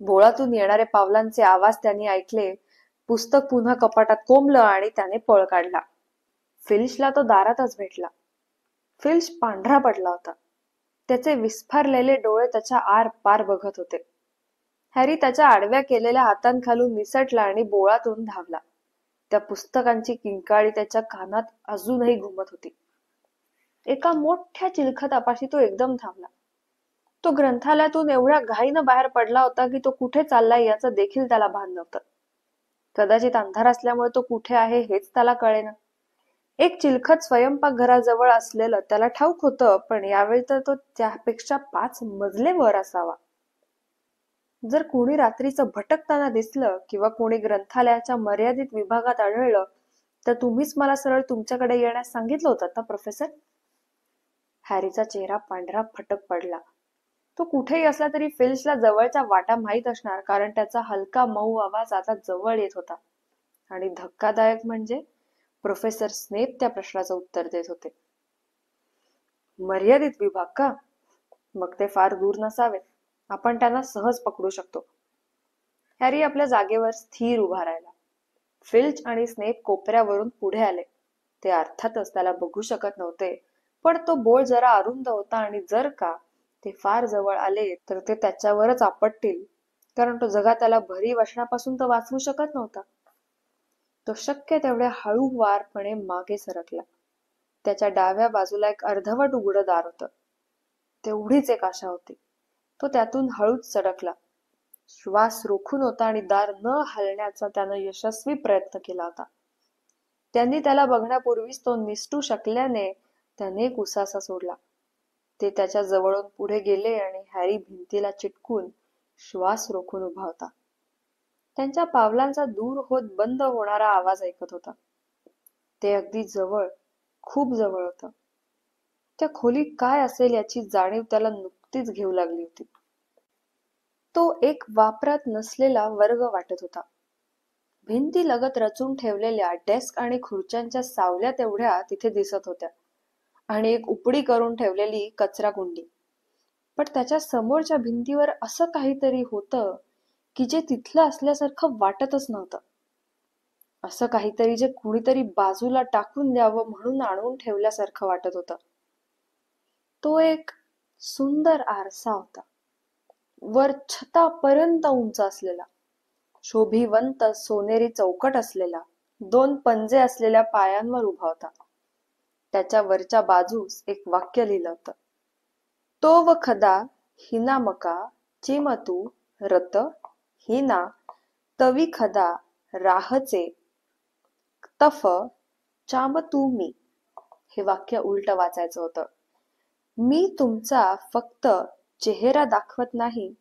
बोळातून येणारे पावलांचे आवाज त्यांनी ऐकले. पुस्तक पुन्हा कपाटात कोंबलं आणि त्याने पळ काढला. फिल्चला तो दारातच भेटला. फिल्च पांढरा पडला होता. त्याचे विस्फारलेले डोळे त्याच्या आर पार बघत होते. हॅरी त्याच्या आडव्या केलेल्या हातांखालून निसटला आणि बोळातून धावला. त्या पुस्तकांची किंकाळी त्याच्या कानात अजूनही घुमत होती. एका मोठ्या चिलखतापाशी तो एकदम थांबला. तो ग्रंथालयातून एवढ्या घाईनं बाहेर पडला होता की तो कुठे चाललाय याचं देखील त्याला भान नव्हतं. कदाचित अंधार असल्यामुळे तो कुठे आहे हेच त्याला कळेना. एक चिलखत स्वयंपाकघराजवळ असलेलं त्याला ठाऊक होतं, पण यावेळी तर तो त्यापेक्षा 5 मजले वर असावा. जर कोणी रात्रीचं भटकताना दिसलं किंवा कोणी ग्रंथालयाच्या मर्यादित विभागात आढळलं तर तुम्हीच मला सरळ तुमच्याकडे येण्यास सांगितलं होतं ना प्रोफेसर? हॅरीचा चेहरा पांढरा फटक पडला. तो कुठेही असला तरी फिल्चला जवळचा वाटा माहीत असणार, कारण त्याचा हलका मऊ आवाज आता जवळ येत होता. आणि धक्कादायक म्हणजे प्रोफेसर स्नेप त्या प्रश्नाचं उत्तर देत होते. मर्यादित विभाग का? मग ते फार दूर नसावेत. आपण त्यांना सहज पकडू शकतो. हॅरी आपल्या जागेवर स्थिर उभा राहिला. फिल्च आणि स्नेप कोपऱ्यावरून पुढे आले. ते अर्थातच त्याला बघू शकत नव्हते, पण तो बोळ जरा अरुंद होता आणि जर का ते फार जवळ आले तर ते त्याच्यावरच आपटतील, कारण तो जगा त्याला भरी वचनापासून तर वाचवू शकत नव्हता. तो शक्य तेवढ्या हळूवारपणे मागे सरकला. त्याच्या डाव्या बाजूला एक अर्धवट उघडं दार होतं. तेवढीच एक आशा होती. तो त्यातून हळूच सरकला. श्वास रोखून होता आणि दार न हलण्याचा त्यानं यशस्वी प्रयत्न केला होता. त्यांनी त्याला बघण्यापूर्वीच तो निसटू शकल्याने त्याने एक उसासा सोडला. ते त्याच्या जवळून पुढे गेले आणि हॅरी भिंतीला चिटकून श्वास रोखून उभा होता. त्यांच्या पावलांचा दूर होत बंद होणारा आवाज ऐकत होता. ते अगदी जवळ, खूप जवळ होतं. त्या खोलीत काय असेल याची जाणीव त्याला नुकतीच घेऊ लागली होती. तो एक वापरात नसलेला वर्ग वाटत होता. भिंती लगत रचून ठेवलेल्या डेस्क आणि खुर्च्यांच्या सावल्या तेवढ्या तिथे दिसत होत्या आणि एक उपडी करून ठेवलेली कचरा कुंडी. पण त्याच्या समोरच्या भिंतीवर असं काहीतरी होतं की जे तिथलं असल्यासारखं वाटतच नव्हतं. असं काहीतरी जे कुणीतरी बाजूला टाकून द्यावं म्हणून आणून ठेवल्यासारखं वाटत होतं. तो एक सुंदर आरसा होता. वर छतापर्यंत उंच असलेला, शोभिवंत सोनेरी चौकट असलेला, 2 पंजे असलेल्या पायांवर उभा होता. त्याच्या वरच्या बाजूस एक वाक्य लिहिलं होतं. तो व खदा हिनामका चिमतू रत हिना तवी खदा राहचे तफ चामतू मी. हे वाक्य उलट वाचायचं होतं. मी तुमचा फक्त चेहरा दाखवत नाही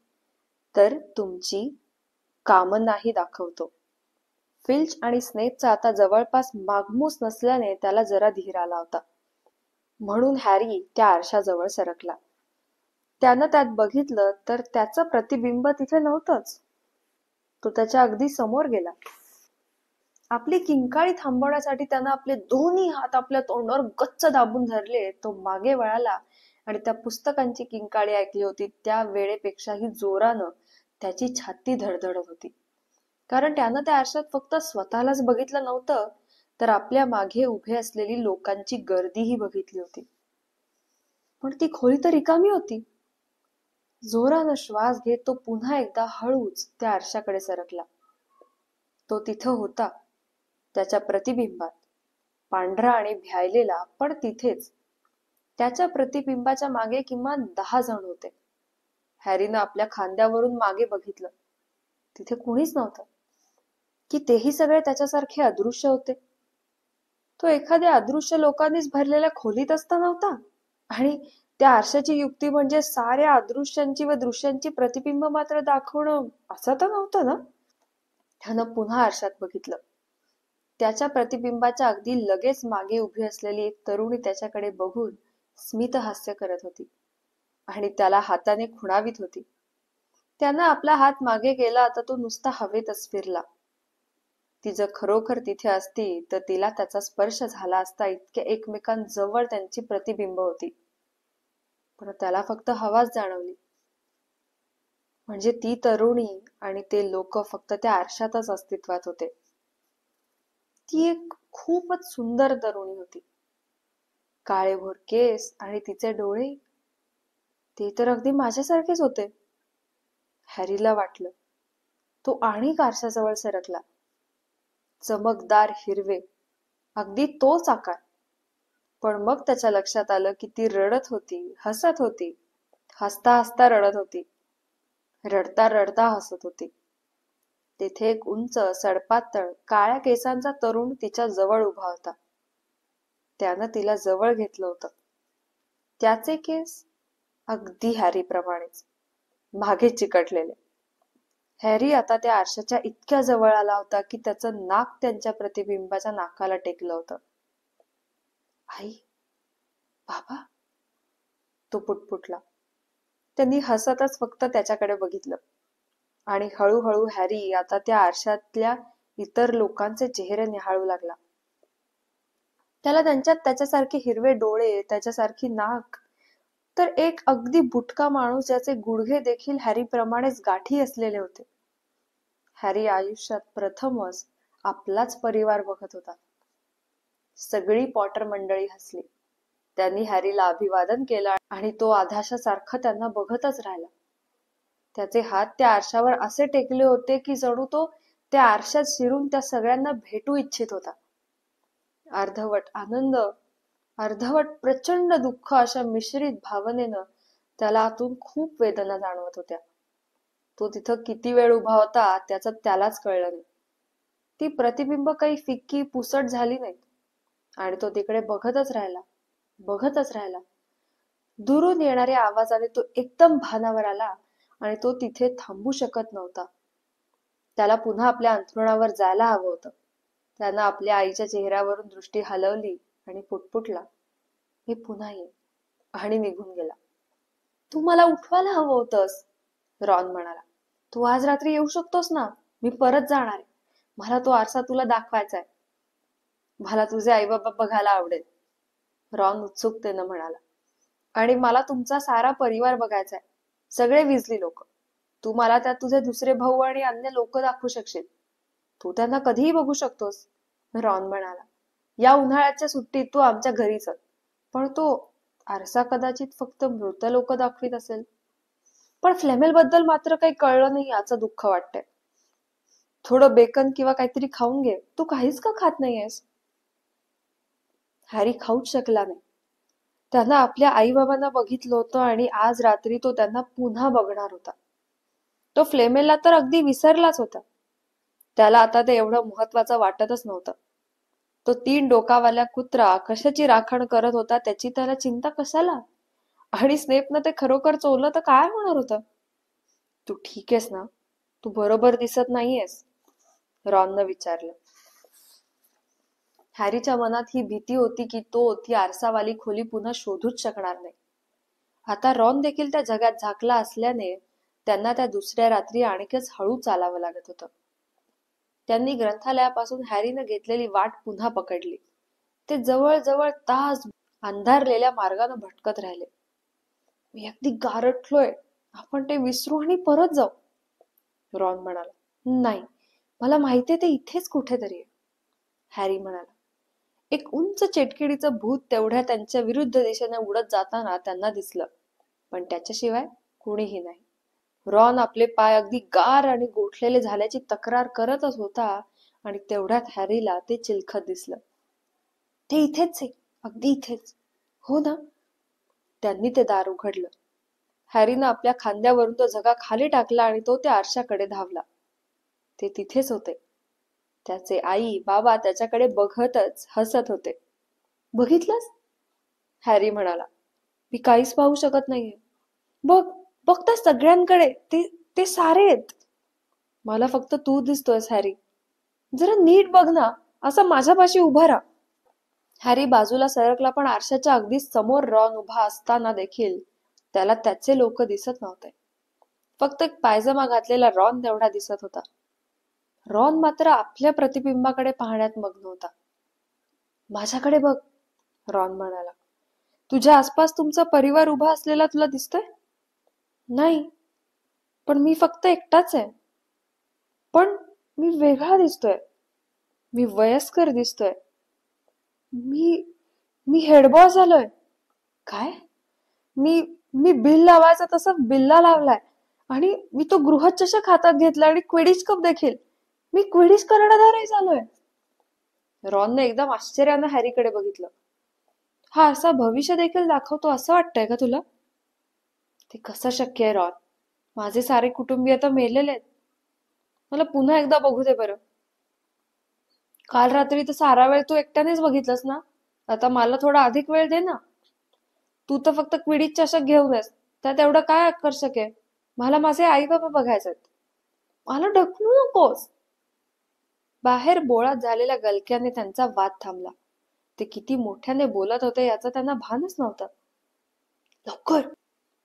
तर तुमची कामनाही दाखवतो. फिल्च आणि स्नेपचा आता जवळपास मागमूस नसल्याने त्याला जरा धीर आला होता. म्हणून हॅरी त्या आरशाजवळ सरकला. त्यानं त्यात बघितलं तर त्याचं प्रतिबिंब तिथे नव्हतंच. तो त्याच्या अगदी समोर गेला. आपली किंकाळी थांबवण्यासाठी त्यानं आपले दोन्ही हात आपल्या तोंडावर गच्च दाबून धरले. तो मागे वळाला आणि त्या पुस्तकांची किंकाळी ऐकली होती त्या वेळेपेक्षाही जोरानं त्याची छाती धडधडत होती. कारण त्यानं त्या आरशात फक्त स्वतःलाच बघितलं नव्हतं, तर आपल्या मागे उभे असलेली लोकांची गर्दीही बघितली होती. पण ती खोली तर रिकामी होती. जोरानं श्वास घेत तो पुन्हा एकदा हळूच त्या आरशाकडे सरकला. तो तिथं होता, त्याच्या प्रतिबिंबात, पांढरा आणि भ्यायलेला, पण तिथेच. त्याच्या प्रतिबिंबाच्या मागे किमान 10 जण होते. हॅरीनं आपल्या खांद्यावरून मागे बघितलं. तिथे कुणीच नव्हतं. की तेही सगळे त्याच्यासारखे अदृश्य होते. तो एखाद्या अदृश्य लोकांनीच भरलेल्या खोलीत असता नव्हता. आणि त्या आरशाची युक्ती म्हणजे साऱ्या अदृश्यांची व दृश्यांची प्रतिबिंब मात्र दाखवणं, असं तर नव्हतं ना? त्यानं पुन्हा आरशात बघितलं. त्याच्या प्रतिबिंबाच्या अगदी लगेच मागे उभी असलेली एक तरुणी त्याच्याकडे बघून स्मित हास्य करत होती आणि त्याला हाताने खुणावीत होती. त्यानं आपला हात मागे गेला तर तो नुसता हवेतच फिरला. ती जर खरोखर तिथे असती तर तिला त्याचा स्पर्श झाला असता, इतके एकमेकांजवळ त्यांची प्रतिबिंब होती. पण त्याला फक्त हवाच जाणवली. म्हणजे ती तरुणी आणि ते लोक फक्त त्या आरशातच अस्तित्वात होते. ती एक खूपच सुंदर तरुणी होती. काळेभोर केस आणि तिचे डोळे, ते तर अगदी माझ्यासारखेच होते. हॅरीला वाटलं. तो आणिक आरशाजवळ सरकला. चमकदार हिरवे, अगदी तोच आकार. पण मग त्याच्या लक्षात आलं की ती रडत होती, हसत होती. हसता हसता रडत होती. रडता रडता हसत होती. तिथे एक उंच, सडपातळ, काळ्या केसांचा तरुण तिच्या जवळ उभा होता. त्यानं तिला जवळ घेतलं होतं. त्याचे केस अगदी हॅरीप्रमाणेच, मागे चिकटलेले. हॅरी आता त्या आरशाच्या इतक्या जवळ आला होता की त्याचं नाक त्यांच्या प्रतिबिंबाच्या नाकाला टेकलं होतं. आई, बाबा, तो पुटपुटला. त्यांनी हसतच फक्त त्याच्याकडे बघितलं आणि हळूहळू हॅरी आता त्या आरशातल्या इतर लोकांचे चेहरे निहाळू लागला. त्याला त्यांच्यात त्याच्यासारखे हिरवे डोळे, त्याच्यासारखी नाक, तर एक अगदी बुटका माणूस ज्याचे गुडघे देखील हॅरीप्रमाणेच गाठी असलेले होते. हॅरी आयुष्यात प्रथमच आपलाच परिवार बघत होता. सगळी पॉटर मंडळी हसली. त्यांनी हॅरीला अभिवादन केलं आणि तो आधाशासारखा त्यांना बघतच राहिला. त्याचे हात त्या आरशावर असे टेकले होते की जणू तो त्या आरशात शिरून त्या सगळ्यांना भेटू इच्छित होता. अर्धवट आनंद, अर्धवट प्रचंड दुःख अशा मिश्रित भावनेनं त्याला आतून खूप वेदना जाणवत होत्या. तो तिथं किती वेळ उभा होता त्याचं त्यालाच कळलं नाही. ती प्रतिबिंब काही फिक्की पुसट झाली नाही आणि तो तिकडे बघतच राहिला, बघतच राहिला. दुरून येणाऱ्या आवाजाने तो एकदम भानावर आला आणि तो तिथे थांबू शकत नव्हता. त्याला पुन्हा आपल्या अंथरुणावर जायला हवं होतं. त्यानं आपल्या आईच्या चेहऱ्यावरून दृष्टी हलवली आणि पुटपुटला, मी पुन्हा येईन, आणि निघून गेला. तू मला उठवायला हवं होतंस, रॉन म्हणाला. तू आज रात्री येऊ शकतोस ना, मी परत जाणार आहे. मला तो आरसा तुला दाखवायचा आहे. मला तुझे आई बाबा बघायला आवडेल, रॉन उत्सुकतेनं म्हणाला. आणि मला तुमचा सारा परिवार बघायचा आहे, सगळे विजली लोक. तू मला त्यात तुझे दुसरे भाऊ आणि अन्य लोक दाखवू शकशील. तू त्यांना कधीही बघू शकतोस, रॉन म्हणाला. या उन्हाळ्याच्या सुट्टीत तू आमच्या घरी चल. पण तो आरसा कदाचित फक्त मृत लोक दाखवीत असेल. पण फ्लेमेल बद्दल मात्र काही कळलं नाही याचं दुःख वाटतंय. थोडं बेकन किंवा काहीतरी खाऊन घे. तू काहीच का खात नाहीयेस? हॅरी खाऊच शकला नाही. त्यांना आपल्या आई बाबांना बघितलं होतं आणि आज रात्री तो त्यांना पुन्हा बघणार होता. तो फ्लेमेलला तर अगदी विसरलाच होता. त्याला आता ते एवढं महत्वाचं वाटतच नव्हतं. तो 3 डोकावाल्या कुत्रा कशाची राखण करत होता त्याची त्याला चिंता कशाला? आणि स्नेपनं ते खरोखर चोरलं तर काय होणार होतं? तू ठीक आहेस ना? तू बरोबर दिसत नाहीयेस, रॉननं विचारलं. हॅरीच्या मनात ही भीती होती की तो ती आरसावाली खोली पुन्हा शोधूच शकणार नाही. आता रॉन देखील त्या जगात झाकला असल्याने त्यांना त्या दुसऱ्या रात्री आणखीच हळू चालावं लागत होतं. त्यांनी ग्रंथालयापासून हॅरीनं घेतलेली वाट पुन्हा पकडली. ते जवळजवळ तास अंधारलेल्या मार्गाने भटकत राहिले. मी अगदी गारठलोय, आपण ते विसरू आणि परत जाऊ, रॉन म्हणाला. नाही, मला माहितीये ते इथेच कुठेतरी आहे, हॅरी म्हणाला. एक उंच चेटकिडीचं भूत तेवढ्या त्यांच्या विरुद्ध दिशेने उडत जाताना त्यांना दिसलं, पण त्याच्याशिवाय कुणीही नाही. रॉन आपले पाय अगदी गार आणि गोठलेले झाल्याची तक्रार करतच होता आणि तेवढ्यात हॅरीला ते चिलखत दिसलं. ते इथेच आहे, अगदी इथेच. हो ना? त्यांनी ते दार उघडलं. हॅरीनं आपल्या खांद्यावरून तो झगा खाली टाकला आणि तो त्या आरशाकडे धावला. ते तिथेच होते. त्याचे आई बाबा त्याच्याकडे बघतच हसत होते. बघितलंस? हॅरी म्हणाला. मी काहीच पाहू शकत नाहीये. बघ, बघ त्या सगळ्यांकडे, ते सारे आहेत. मला फक्त तू दिसतोयस हॅरी. जरा नीट बघ ना, असं माझ्यापाशी उभा राहा. हॅरी बाजूला सरकला, पण आरशाच्या अगदी समोर रॉन उभा असताना देखील त्याला त्याचे लोक दिसत नव्हते. फक्त एक पायजमा घातलेला रॉन तेवढा दिसत होता. रॉन मात्र आपल्या प्रतिबिंबाकडे पाहण्यात मग्न होता. माझ्याकडे बघ, रॉन म्हणाला. तुझ्या आसपास तुमचा परिवार उभा असलेला तुला दिसतोय? नाही, पण मी फक्त एकटाच आहे. पण मी वेगळा दिसतोय. मी वयस्कर दिसतोय. मी मी हेडबॉय झालोय. काय? मी मी बिल लावायचा तसा बिल्ला लावलाय. आणि मी तो गृहचषक हातात घेतला आणि क्विडिच कप देखील. मी क्विडिच कर्णधारही झालोय. रॉनने एकदम आश्चर्यानं हॅरीकडे बघितलं. हा असा भविष्य देखील दाखवतो असं वाटतंय का तुला? ते कसं शक्य आहे रॉन? माझे सारे कुटुंबीय आता मेलेले आहेत. मला पुन्हा एकदा बघू दे बरं. काल रात्री तर सारा वेळ तू एकट्यानेच बघितलंस ना? आता मला थोडा अधिक वेळ दे ना. तू तर फक्त क्विडिच चषक घेऊन येस, त्यात एवढं काय आकर्षक आहे? मला माझे आई बाबा बघायचेत. मला ढकलू नकोस. बाहेर बोळात झालेल्या गलक्याने त्यांचा वाद थांबला. ते किती मोठ्याने बोलत होते याचं त्यांना भानच नव्हतं. लवकर!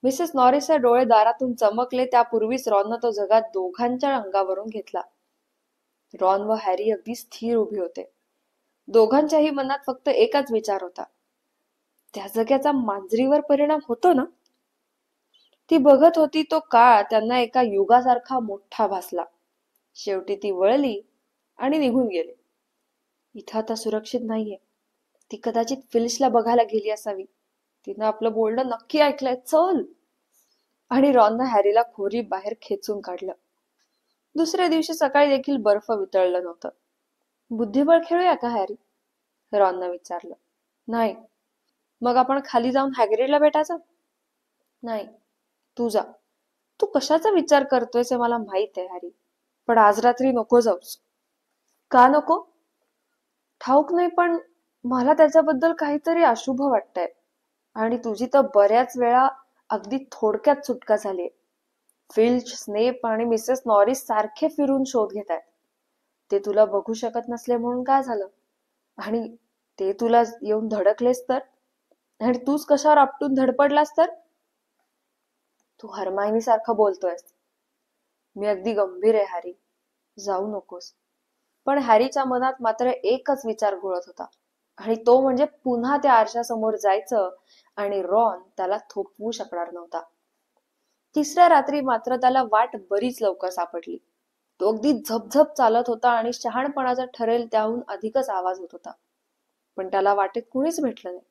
मिसेस नॉरिसचे डोळे दारातून चमकले त्यापूर्वीच रॉननं तो जगात दोघांच्या अंगावरून घेतला. रॉन व हॅरी अगदी स्थिर उभे होते. दोघांच्याही मनात फक्त एकच विचार होता. त्या जग्याचा मांजरीवर परिणाम होतो ना? ती बघत होती तो काळ त्यांना एका युगासारखा मोठा भासला. शेवटी ती वळली आणि निघून गेली. इथं आता सुरक्षित नाहीये. ती कदाचित फिलिशला बघायला गेली असावी. तिनं आपलं बोलणं नक्की ऐकलंय. चल! आणि रॉननं हॅरीला खोरी बाहेर खेचून काढलं. दुसऱ्या दिवशी सकाळी देखील बर्फ वितळलं नव्हतं. बुद्धिबळ खेळूया का हॅरी? रॉननं विचारलं. नाही. मग आपण खाली जाऊन हॅग्रिडला भेटायचं? नाही, तू जा. तू कशाचा विचार करतोयस हे मला माहित आहे हॅरी, पण आज रात्री नको जाऊस. का नको? ठाऊक नाही, पण मला त्याच्याबद्दल काहीतरी अशुभ वाटतंय. आणि तुझी तर बऱ्याच वेळा अगदी थोडक्यात सुटका झालीये. फिल्च, स्नेप आणि मिसेस नॉरिस सारखे फिरून शोध घेत आहेत. ते तुला बघू शकत नसले म्हणून काय झालं? आणि ते तुला येऊन धडकलेस तर? आणि तूच कशावर आपटून धडपडलास तर? तू हरमायनी सारखं बोलतोयस. मी अगदी गंभीर आहे हॅरी. जाऊ नकोस. पण हॅरीच्या मनात मात्र एकच विचार घोळत होता, आणि तो म्हणजे पुन्हा त्या आरशासमोर जायचं आणि रॉन त्याला थोपवू शकणार नव्हता. तिसऱ्या रात्री मात्र त्याला वाट बरीच लवकर सापडली. तो अगदी झपझप चालत होता आणि शहाणपणाचा ठरेल त्याहून अधिकच आवाज होत होता. पण त्याला वाटेत कुणीच भेटलं नाही.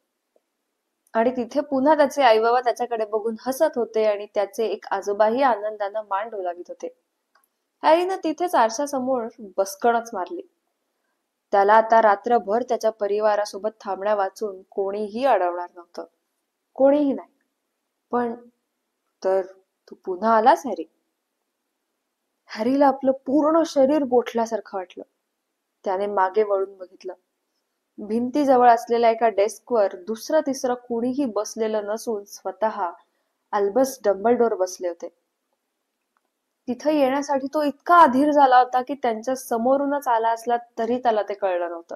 आणि तिथे पुन्हा त्याचे आई बाबा त्याच्याकडे बघून हसत होते आणि त्याचे एक आजोबाही आनंदानं मान डोलावित होते. हॅरीनं तिथेच आरशासमोर बसकणच मारली. त्याला आता रात्रभर त्याच्या परिवारासोबत थांबण्या वाचून कोणीही अडवणार नव्हतं. कोणीही नाही. पण तर तू पुन्हा आलास हॅरी? हॅरीला आपलं पूर्ण शरीर गोठल्यासारखं वाटलं. त्याने मागे वळून बघितलं. भिंतीजवळ असलेल्या एका डेस्कवर दुसरं तिसरं कुणीही बसलेलं नसून स्वतः अल्बस डंबलडोर बसले होते. तिथं येण्यासाठी तो इतका अधीर झाला होता की त्यांच्या समोरूनच आला असला तरी त्याला ते कळलं नव्हतं.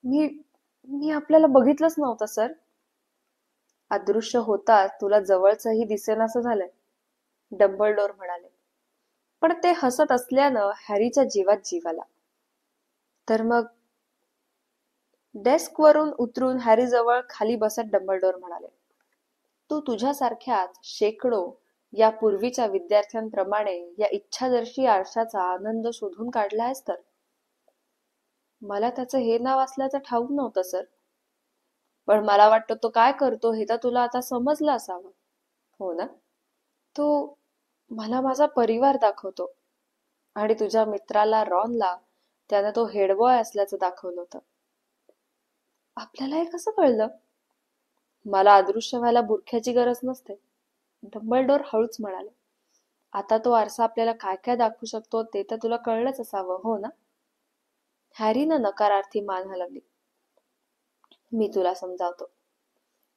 मी मी आपल्याला बघितलंच नव्हतं सर. अदृश्य होता तुला जवळचंही दिसेनासं झालंय, डंबलडोर म्हणाले. पण ते हसत असल्यानं हॅरीच्या जीवात जीव आला. तर मग? डेस्कवरून उतरून हॅरी जवळ खाली बसत डंबलडोर म्हणाले. तू तुझ्यासारख्याच शेकडो या पूर्वीच्या विद्यार्थ्यांप्रमाणे या इच्छादर्शी आरशाचा आनंद शोधून काढला आहेस तर? मला त्याचं हे नाव असल्याचं ठाऊक नव्हतं सर. पण मला वाटतं तो काय करतो हे तर तुला आता समजलं असावं. हो ना? तो मला माझा परिवार दाखवतो. आणि तुझ्या मित्राला रॉनला त्यानं तो हेडबॉय असल्याचं दाखवलं होतं. आपल्याला हे कसं कळलं? मला अदृश्य व्हायला बुरख्याची गरज नसते, डंबलडोर हळूच म्हणाले. आता तो आरसा आपल्याला काय काय दाखवू शकतो ते तर तुला कळलंच असावं, हो ना? हॅरीनं नकारार्थी मान हलवली. मी तुला समजावतो.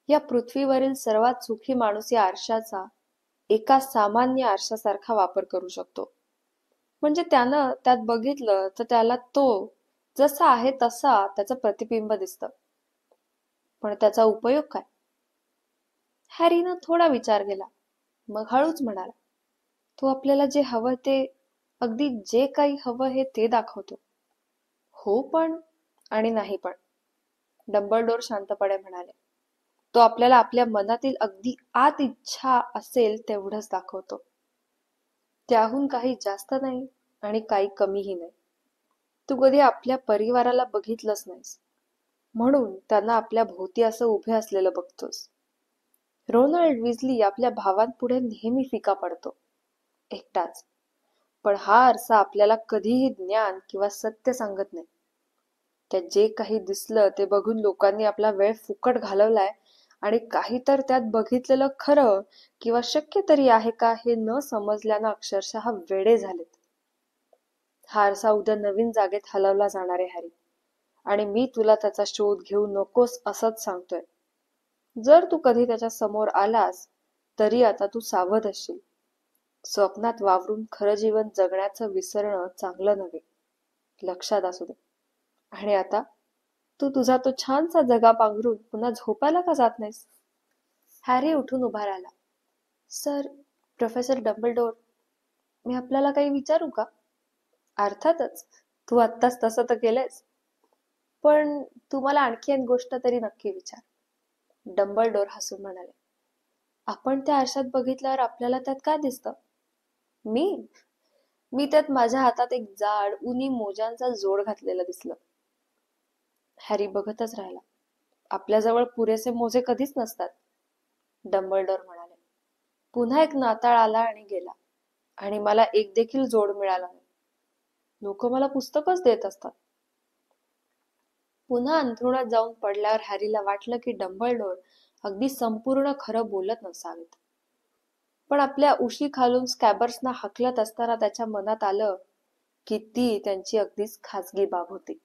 या पृथ्वीवरील सर्वात सुखी माणूस या आरशाचा एका सामान्य आरशासारखा वापर करू शकतो. म्हणजे त्यानं त्यात बघितलं तर त्याला तो जसा आहे तसा त्याचं प्रतिबिंब दिसतं. पण त्याचा उपयोग काय? हॅरीनं थोडा विचार केला, मग हळूच म्हणाला, तो आपल्याला जे हवं ते, अगदी जे काही हवं हे ते दाखवतो. हो पण आणि नाही पण, डंबलडोर शांतपणे म्हणाले. तो आपल्याला आपल्या मनातील अगदी आत इच्छा असेल तेवढंच दाखवतो. त्याहून काही जास्त नाही आणि काही कमीही नाही. तू कधी आपल्या परिवाराला बघितलंच नाहीस, म्हणून त्यांना आपल्या भोवती असं उभे असलेलं बघतोस. रोनाल्ड विजली आपल्या भावांपुढे नेहमी फिका पडतो, एकटाच. पण हा आरसा आपल्याला कधीही ज्ञान किंवा सत्य सांगत नाही. त्यात जे काही दिसलं ते बघून लोकांनी आपला वेळ फुकट घालवलाय आणि काही तर त्यात बघितलेलं खरं किंवा शक्य तरी आहे का हे न समजल्यानं अक्षरशः वेडे झालेत. हा आरसा उद्या नवीन जागेत हलवला जाणार आहे हॅरी, आणि मी तुला त्याचा शोध घेऊ नकोस असंच सांगतोय. जर तू कधी त्याच्या समोर आलास तरी आता तू सावध असशील. स्वप्नात वावरून खरं जीवन जगण्याचं विसरणं चांगलं नव्हे, लक्षात असू दे. आणि आता तू तुझा तो छानसा जगा पांघरून पुन्हा झोपायला का जात नाहीस? हॅरी उठून उभा राहिला. सर, प्रोफेसर डंबलडोर, मी आपल्याला काही विचारू का? अर्थातच, तू आत्ताच तसं तर केलंयस. पण तू मला आणखी एक गोष्ट तरी नक्की विचार, डंबलडोर हसून म्हणाले. आपण त्या आरशात बघितल्यावर आपल्याला त्यात काय दिसतं? मी मी त्यात माझ्या हातात एक जाड उनी मोजांचा जोड घातलेला दिसलं. हॅरी बघतच राहिला. आपल्याजवळ पुरेसे मोजे कधीच नसतात, डंबलडोर म्हणाले. पुन्हा एक नाताळ आला आणि गेला, आणि मला एक देखील जोड मिळाला नाही. लोक मला पुस्तकच देत असतात. पुन्हा अंथरुणात जाऊन पडल्यावर हॅरीला वाटलं की डंबलडोर अगदी संपूर्ण खरं बोलत नसावेत. पण आपल्या उशी खालून स्कॅबर्सना हकलत असताना त्याच्या मनात आलं की ती त्यांची अगदीच खाजगी बाब होती.